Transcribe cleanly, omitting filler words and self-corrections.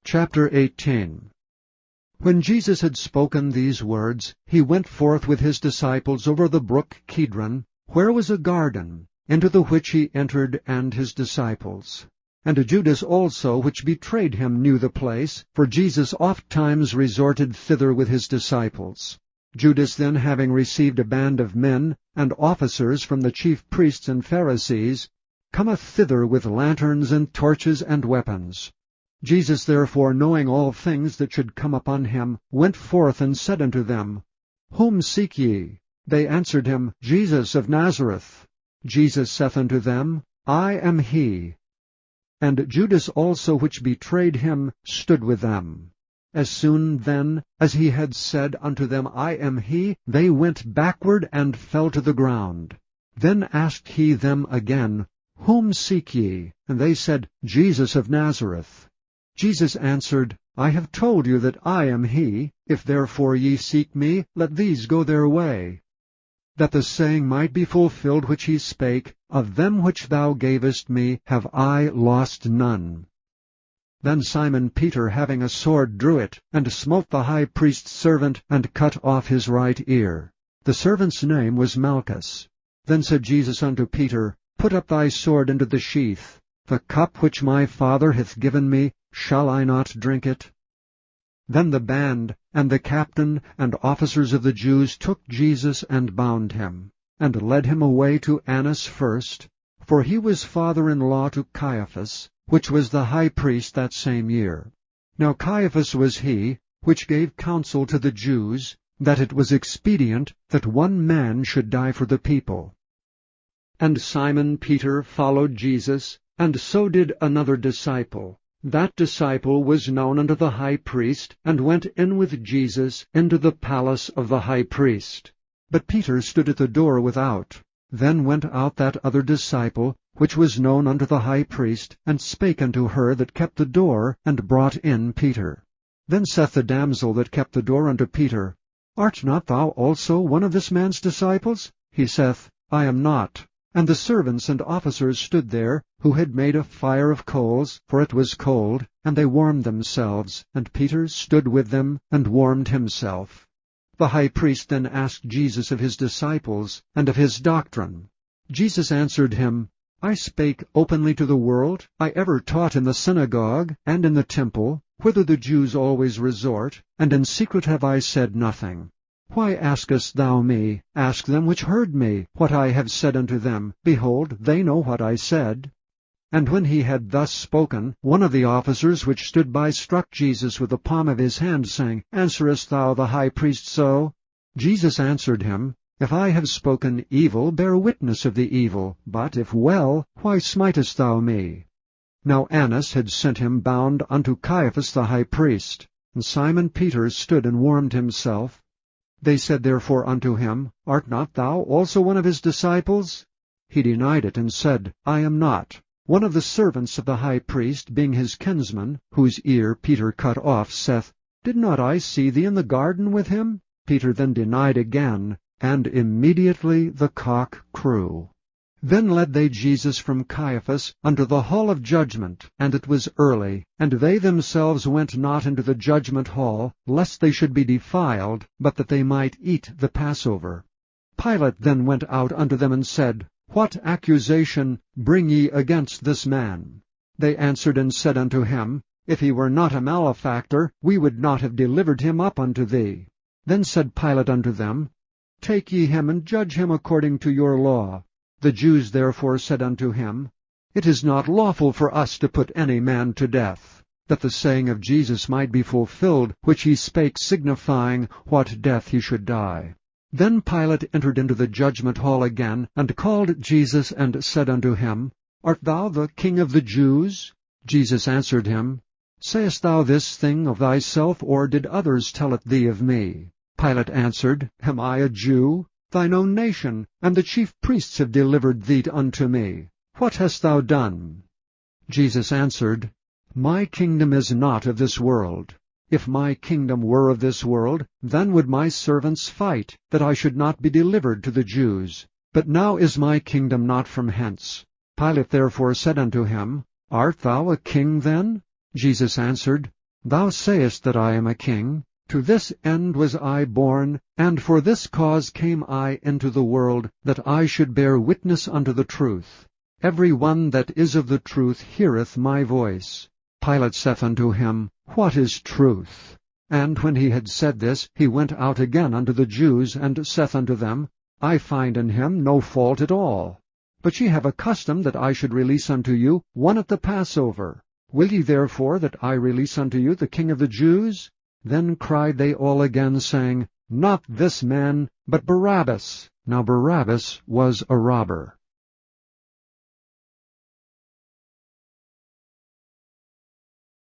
Chapter 18. When Jesus had spoken these words, he went forth with his disciples over the brook Cedron, where was a garden, into the which he entered and his disciples. And Judas also, which betrayed him, knew the place, for Jesus ofttimes resorted thither with his disciples. Judas then, having received a band of men and officers from the chief priests and Pharisees, cometh thither with lanterns and torches and weapons. Jesus therefore, knowing all things that should come upon him, went forth and said unto them, Whom seek ye? They answered him, Jesus of Nazareth. Jesus saith unto them, I am he. And Judas also, which betrayed him, stood with them. As soon then as he had said unto them, I am he, they went backward and fell to the ground. Then asked he them again, Whom seek ye? And they said, Jesus of Nazareth. Jesus answered, I have told you that I am he. If therefore ye seek me, let these go their way. That the saying might be fulfilled which he spake, Of them which thou gavest me have I lost none. Then Simon Peter, having a sword, drew it, and smote the high priest's servant, and cut off his right ear. The servant's name was Malchus. Then said Jesus unto Peter, Put up thy sword into the sheath. The cup which my Father hath given me, shall I not drink it? Then the band, and the captain, and officers of the Jews took Jesus and bound him, and led him away to Annas first, for he was father-in-law to Caiaphas, which was the high priest that same year. Now Caiaphas was he, which gave counsel to the Jews, that it was expedient that one man should die for the people. And Simon Peter followed Jesus, and so did another disciple. That disciple was known unto the high priest, and went in with Jesus into the palace of the high priest. But Peter stood at the door without. Then went out that other disciple, which was known unto the high priest, and spake unto her that kept the door, and brought in Peter. Then saith the damsel that kept the door unto Peter, Art not thou also one of this man's disciples? He saith, I am not. And the servants and officers stood there, who had made a fire of coals, for it was cold, and they warmed themselves, and Peter stood with them, and warmed himself. The high priest then asked Jesus of his disciples, and of his doctrine. Jesus answered him, I spake openly to the world. I ever taught in the synagogue, and in the temple, whither the Jews always resort, and in secret have I said nothing. Why askest thou me? Ask them which heard me, what I have said unto them. Behold, they know what I said. And when he had thus spoken, one of the officers which stood by struck Jesus with the palm of his hand, saying, Answerest thou the high priest so? Jesus answered him, If I have spoken evil, bear witness of the evil. But if well, why smitest thou me? Now Annas had sent him bound unto Caiaphas the high priest. And Simon Peter stood and warmed himself. They said therefore unto him, Art not thou also one of his disciples? He denied it, and said, I am not. One of the servants of the high priest, being his kinsman, whose ear Peter cut off, saith, Did not I see thee in the garden with him? Peter then denied again, and immediately the cock crew. Then led they Jesus from Caiaphas unto the hall of judgment, and it was early, and they themselves went not into the judgment hall, lest they should be defiled, but that they might eat the Passover. Pilate then went out unto them and said, What accusation bring ye against this man? They answered and said unto him, If he were not a malefactor, we would not have delivered him up unto thee. Then said Pilate unto them, Take ye him, and judge him according to your law. The Jews therefore said unto him, It is not lawful for us to put any man to death, that the saying of Jesus might be fulfilled, which he spake, signifying what death he should die. Then Pilate entered into the judgment hall again, and called Jesus, and said unto him, Art thou the King of the Jews? Jesus answered him, Sayest thou this thing of thyself, or did others tell it thee of me? Pilate answered, Am I a Jew? Thine own nation, and the chief priests have delivered thee unto me. What hast thou done? Jesus answered, My kingdom is not of this world. If my kingdom were of this world, then would my servants fight, that I should not be delivered to the Jews. But now is my kingdom not from hence. Pilate therefore said unto him, Art thou a king then? Jesus answered, Thou sayest that I am a king. To this end was I born, and for this cause came I into the world, that I should bear witness unto the truth. Every one that is of the truth heareth my voice. Pilate saith unto him, What is truth? And when he had said this, he went out again unto the Jews, and saith unto them, I find in him no fault at all. But ye have a custom that I should release unto you one at the Passover. Will ye therefore that I release unto you the King of the Jews? Then cried they all again, saying, Not this man, but Barabbas. Now Barabbas was a robber.